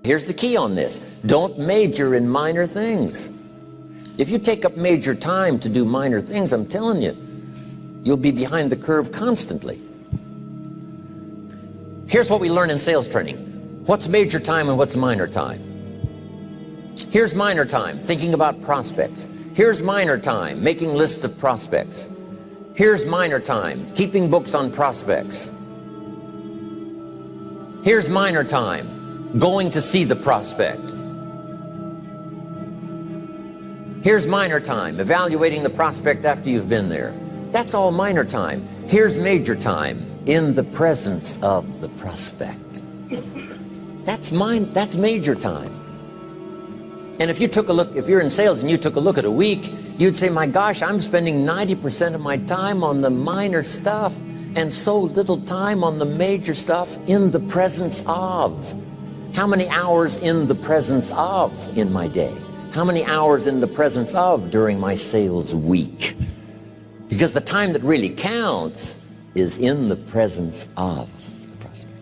Here's the key on this. Don't major in minor things. If you take up major time to do minor things, I'm telling you, you'll be behind the curve constantly. Here's what we learn in sales training. What's major time and what's minor time? Here's minor time, thinking about prospects. Here's minor time, making lists of prospects. Here's minor time, keeping books on prospects. Here's minor time, going to see the prospect. Here's minor time, evaluating the prospect after you've been there. That's all minor time. Here's major time, in the presence of the prospect. That's major time. And if you took a look, if you're in sales and you took a look at a week, you'd say, my gosh, I'm spending 90% of my time on the minor stuff and so little time on the major stuff in the presence of. How many hours in the presence of in my day? How many hours in the presence of during my sales week? Because the time that really counts is in the presence of the prospect.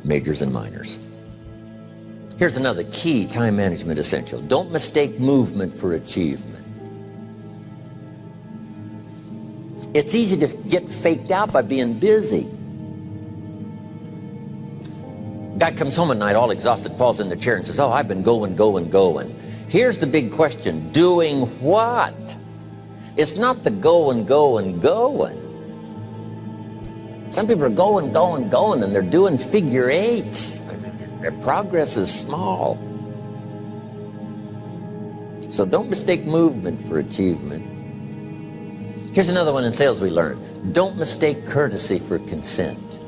Majors and minors. Here's another key time management essential. Don't mistake movement for achievement. It's easy to get faked out by being busy. Guy comes home at night all exhausted, falls in the chair and says, oh, I've been going. Here's the big question. Doing what? It's not the going. Some people are going, and they're doing figure eights. Their progress is small. So don't mistake movement for achievement. Here's another one in sales we learned. Don't mistake courtesy for consent.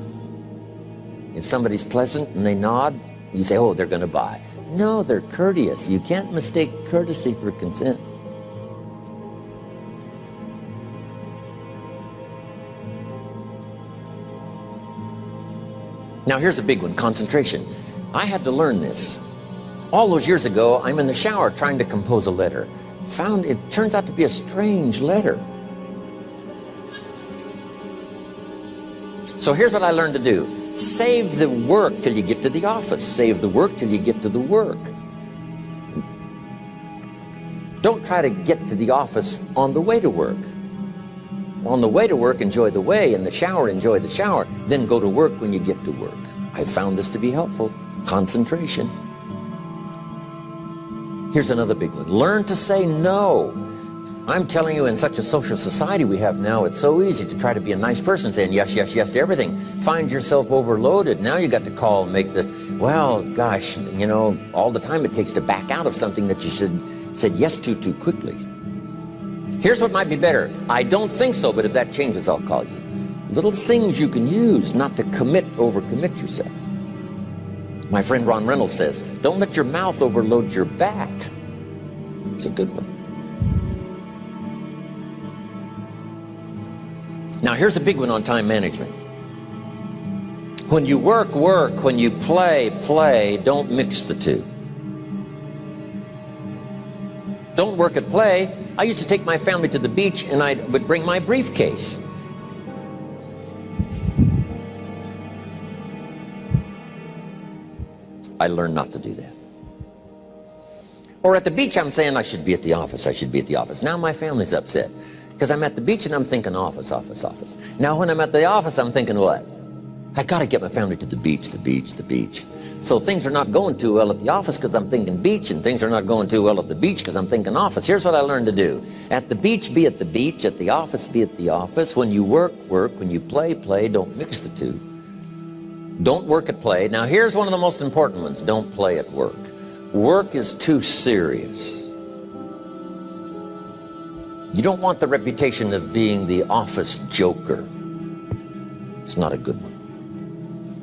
If somebody's pleasant and they nod, you say, oh, they're going to buy. No, they're courteous. You can't mistake courtesy for consent. Now here's a big one, concentration. I had to learn this. All those years ago, I'm in the shower trying to compose a letter. Found it turns out to be a strange letter. So here's what I learned to do. Save the work till you get to the office. Save the work till you get to the work. Don't try to get to the office on the way to work. On the way to work, enjoy the way. In the shower, enjoy the shower. Then go to work when you get to work. I found this to be helpful. Concentration. Here's another big one. Learn to say no. I'm telling you, in such a social society we have now, it's so easy to try to be a nice person, saying yes to everything. Find yourself overloaded. Now you got to call and make the, well, gosh, you know, all the time it takes to back out of something that you said yes to too quickly. Here's what might be better. I don't think so, but if that changes, I'll call you. Little things you can use not to overcommit yourself. My friend Ron Reynolds says, don't let your mouth overload your back. It's a good one. Now here's a big one on time management. When you work. When you play. Don't mix the two. Don't work at play. I used to take my family to the beach and I would bring my briefcase. I learned not to do that. Or at the beach, I'm saying I should be at the office. Now my family's upset because I'm at the beach and I'm thinking office. Now when I'm at the office, I'm thinking what? I got to get my family to the beach. So things are not going too well at the office because I'm thinking beach, and things are not going too well at the beach because I'm thinking office. Here's what I learned to do. At the beach, be at the beach. At the office, be at the office. When you work. When you play. Don't mix the two. Don't work at play. Now here's one of the most important ones. Don't play at work. Work is too serious. You don't want the reputation of being the office joker. It's not a good one.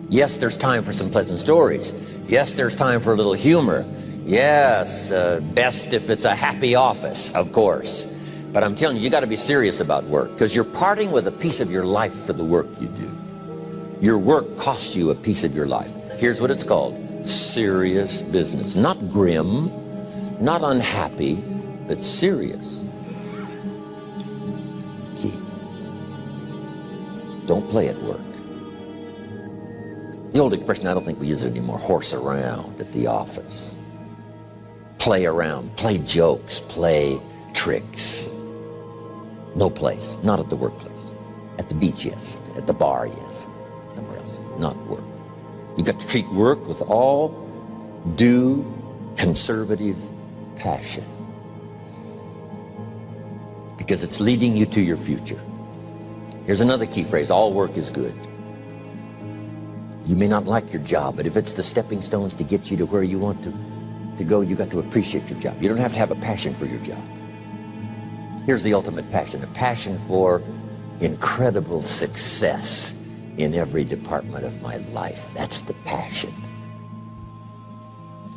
Yes, there's time for some pleasant stories. Yes, there's time for a little humor. Yes, best if it's a happy office, of course. But I'm telling you, you got to be serious about work because you're parting with a piece of your life for the work you do. Your work costs you a piece of your life. Here's what it's called. Serious business. Not grim, not unhappy, but serious. Key. Don't play at work. The old expression, I don't think we use it anymore, horse around at the office. Play around, play jokes, play tricks. No place, not at the workplace. At the beach, yes. At the bar, yes. Somewhere else, not work. You got to treat work with all due conservative passion, because it's leading you to your future. Here's another key phrase: all work is good. You may not like your job, but if it's the stepping stones to get you to where you want to go, you got to appreciate your job. You don't have to have a passion for your job. Here's the ultimate passion: a passion for incredible success in every department of my life. That's the passion.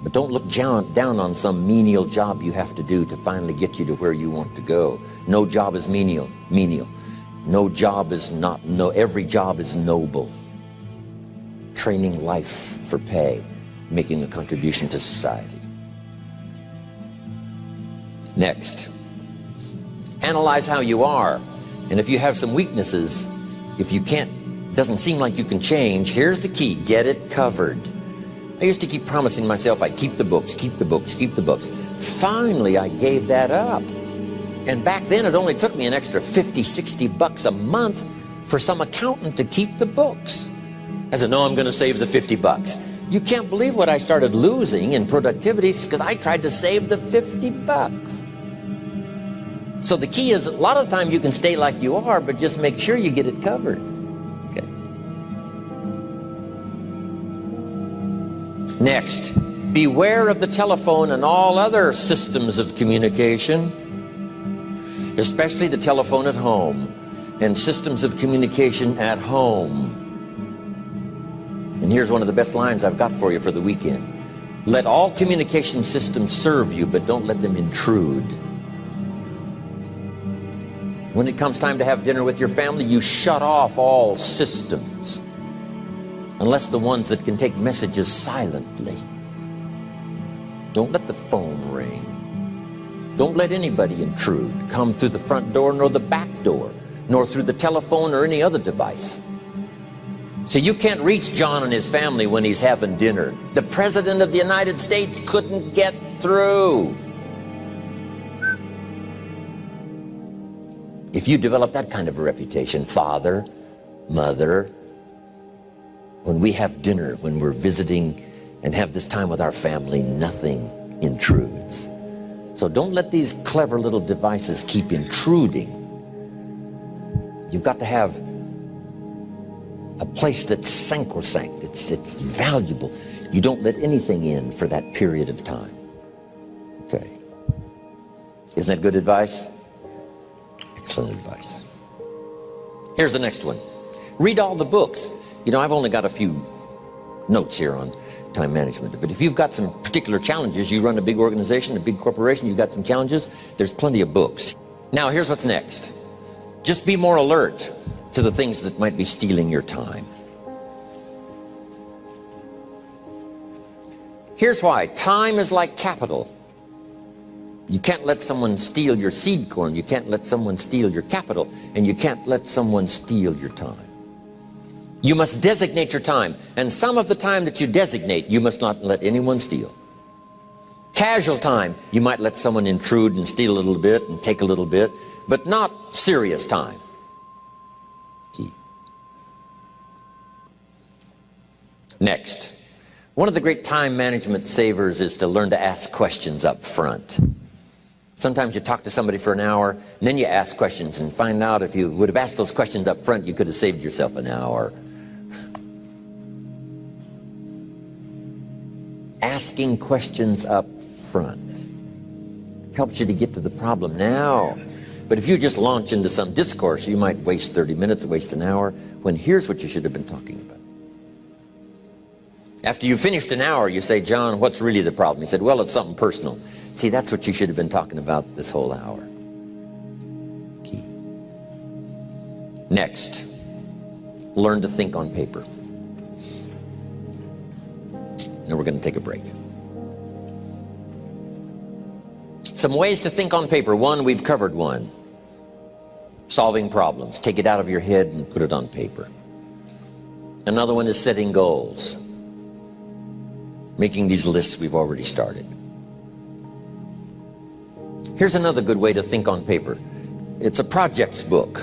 But don't look down on some menial job you have to do to finally get you to where you want to go. No job is menial. No job is not, every job is noble. Training life for pay, making a contribution to society. Next, analyze how you are. And if you have some weaknesses, if you doesn't seem like you can change, here's the key: get it covered. I used to keep promising myself I'd keep the books, keep the books, keep the books. Finally, I gave that up. And back then, it only took me an extra $50, $60 a month for some accountant to keep the books. I said, no, I'm going to save the $50. You can't believe what I started losing in productivity because I tried to save the $50. So the key is, a lot of the time you can stay like you are, but just make sure you get it covered. Okay. Next, beware of the telephone and all other systems of communication, especially the telephone at home and systems of communication at home. And here's one of the best lines I've got for you for the weekend: let all communication systems serve you, but don't let them intrude. When it comes time to have dinner with your family, you shut off all systems, unless the ones that can take messages silently. Don't let the phone ring. Don't let anybody intrude, come through the front door nor the back door, nor through the telephone or any other device. So you can't reach John and his family when he's having dinner. The President of the United States couldn't get through. If you develop that kind of a reputation, father, mother, when we have dinner, when we're visiting and have this time with our family, nothing intrudes. So don't let these clever little devices keep intruding. You've got to have a place that's sacrosanct. It's valuable. You don't let anything in for that period of time. Okay. Isn't that good advice? Excellent advice. Here's the next one. Read all the books. You know, I've only got a few notes here on time management, but if you've got some particular challenges, you run a big organization, a big corporation, you've got some challenges, there's plenty of books. Now, here's what's next. Just be more alert to the things that might be stealing your time. Here's why. Time is like capital. You can't let someone steal your seed corn. You can't let someone steal your capital. And you can't let someone steal your time. You must designate your time. And some of the time that you designate, you must not let anyone steal. Casual time, you might let someone intrude and steal a little bit and take a little bit, but not serious time. Key. Next, one of the great time management savers is to learn to ask questions up front. Sometimes you talk to somebody for an hour, and then you ask questions and find out if you would have asked those questions up front, you could have saved yourself an hour. Asking questions up front helps you to get to the problem now. But if you just launch into some discourse, you might waste 30 minutes, waste an hour, when here's what you should have been talking about. After you finished an hour, you say, John, what's really the problem? He said, well, it's something personal. See, that's what you should have been talking about this whole hour. Key. Next, learn to think on paper. Now we're going to take a break. Some ways to think on paper. One, we've covered one. Solving problems. Take it out of your head and put it on paper. Another one is setting goals. Making these lists we've already started. Here's another good way to think on paper. It's a projects book.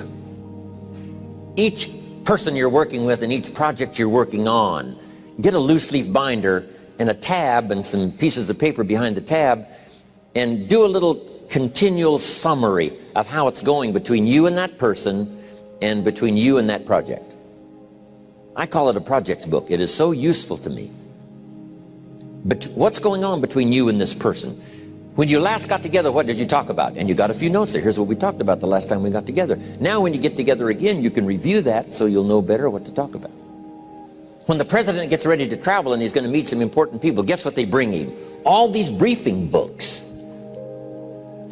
Each person you're working with and each project you're working on, get a loose leaf binder and a tab and some pieces of paper behind the tab, and do a little continual summary of how it's going between you and that person and between you and that project. I call it a projects book. It is so useful to me. But what's going on between you and this person? When you last got together, what did you talk about? And you got a few notes there. Here's what we talked about the last time we got together. Now when you get together again, you can review that so you'll know better what to talk about. When the president gets ready to travel and he's going to meet some important people, guess what they bring him? All these briefing books.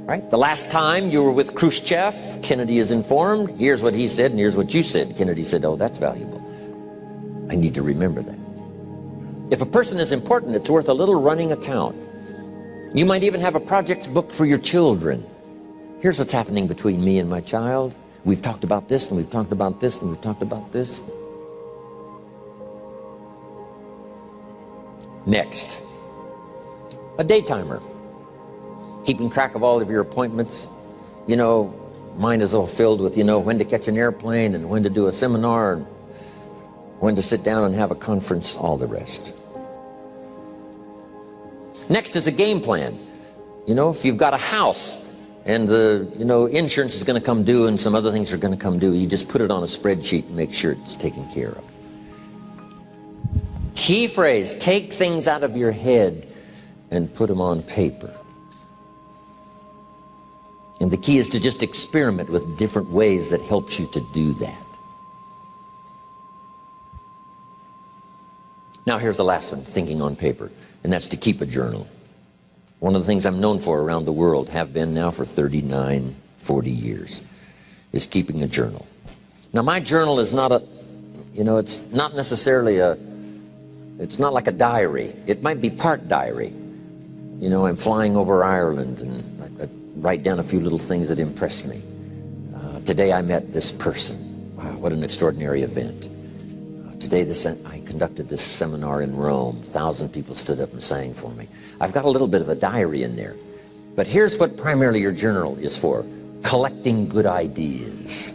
Right? The last time you were with Khrushchev, Kennedy is informed. Here's what he said and here's what you said. Kennedy said, oh, that's valuable. I need to remember that. If a person is important, it's worth a little running account. You might even have a projects book for your children. Here's what's happening between me and my child. We've talked about this, and we've talked about this, and we've talked about this. Next, a day timer. Keeping track of all of your appointments. You know, mine is all filled with, when to catch an airplane and when to do a seminar and when to sit down and have a conference, all the rest. Next is a game plan. If you've got a house and the, insurance is going to come due and some other things are going to come due, you just put it on a spreadsheet and make sure it's taken care of. Key phrase, take things out of your head and put them on paper. And the key is to just experiment with different ways that helps you to do that. Now here's the last one, thinking on paper, and that's to keep a journal. One of the things I'm known for around the world, have been now for 39, 40 years, is keeping a journal. Now my journal is not it's not necessarily it's not like a diary. It might be part diary. I'm flying over Ireland and I write down a few little things that impress me. Today I met this person. Wow, what an extraordinary event. Today I conducted this seminar in Rome. 1,000 people stood up and sang for me. I've got a little bit of a diary in there. But here's what primarily your journal is for. Collecting good ideas.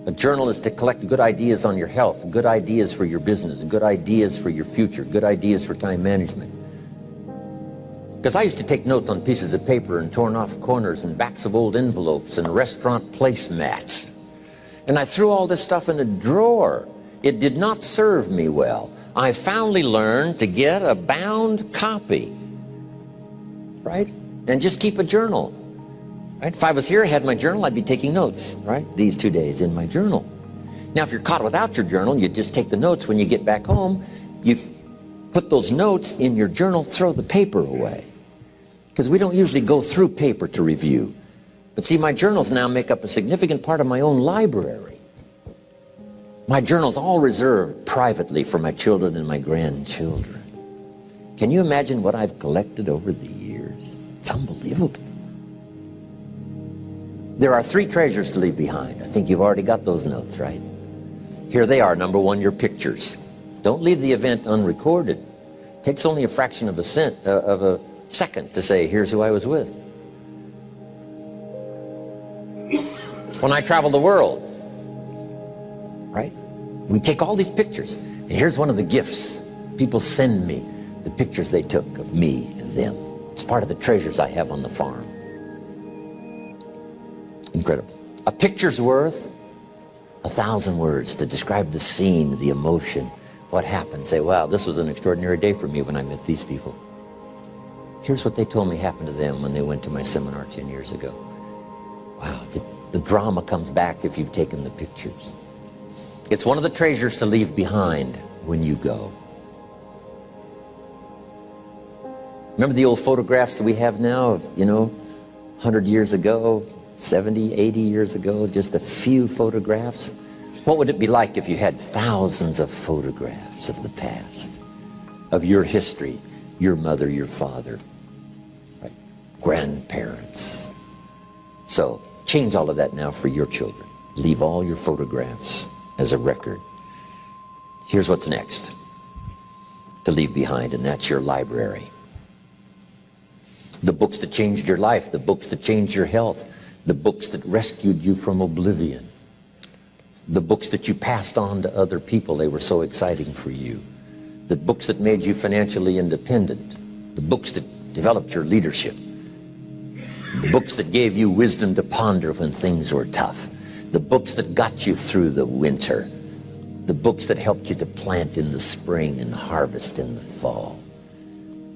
A journal is to collect good ideas on your health, good ideas for your business, good ideas for your future, good ideas for time management. Because I used to take notes on pieces of paper and torn off corners and backs of old envelopes and restaurant placemats. And I threw all this stuff in a drawer. It did not serve me well. I finally learned to get a bound copy, right? And just keep a journal, right? If I was here, I had my journal, I'd be taking notes, right? These 2 days in my journal. Now, if you're caught without your journal, you just take the notes. When you get back home, you put those notes in your journal, throw the paper away. Because we don't usually go through paper to review. But see, my journals now make up a significant part of my own library. My journal's all reserved privately for my children and my grandchildren. Can you imagine what I've collected over the years? It's unbelievable. There are 3 treasures to leave behind. I think you've already got those notes, right? Here they are. Number 1, your pictures. Don't leave the event unrecorded. It takes only a fraction of a second to say, here's who I was with. When I travel the world, right? We take all these pictures, and here's one of the gifts. People send me the pictures they took of me and them. It's part of the treasures I have on the farm. Incredible. A picture's worth 1,000 words to describe the scene, the emotion, what happened. Say, wow, this was an extraordinary day for me when I met these people. Here's what they told me happened to them when they went to my seminar 10 years ago. Wow, the drama comes back if you've taken the pictures. It's one of the treasures to leave behind when you go. Remember the old photographs that we have now of, 100 years ago, 70, 80 years ago, just a few photographs? What would it be like if you had thousands of photographs of the past, of your history, your mother, your father, right? Grandparents? So change all of that now for your children. Leave all your photographs as a record Here's what's next to leave behind, and that's your library. The books that changed your life, the books that changed your health, the books that rescued you from oblivion, the books that you passed on to other people, they were so exciting for you, the books that made you financially independent, the books that developed your leadership, the books that gave you wisdom to ponder when things were tough, the books that got you through the winter, the books that helped you to plant in the spring and harvest in the fall.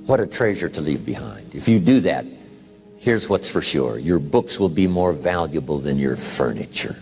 What a treasure to leave behind. If you do that, here's what's for sure. Your books will be more valuable than your furniture.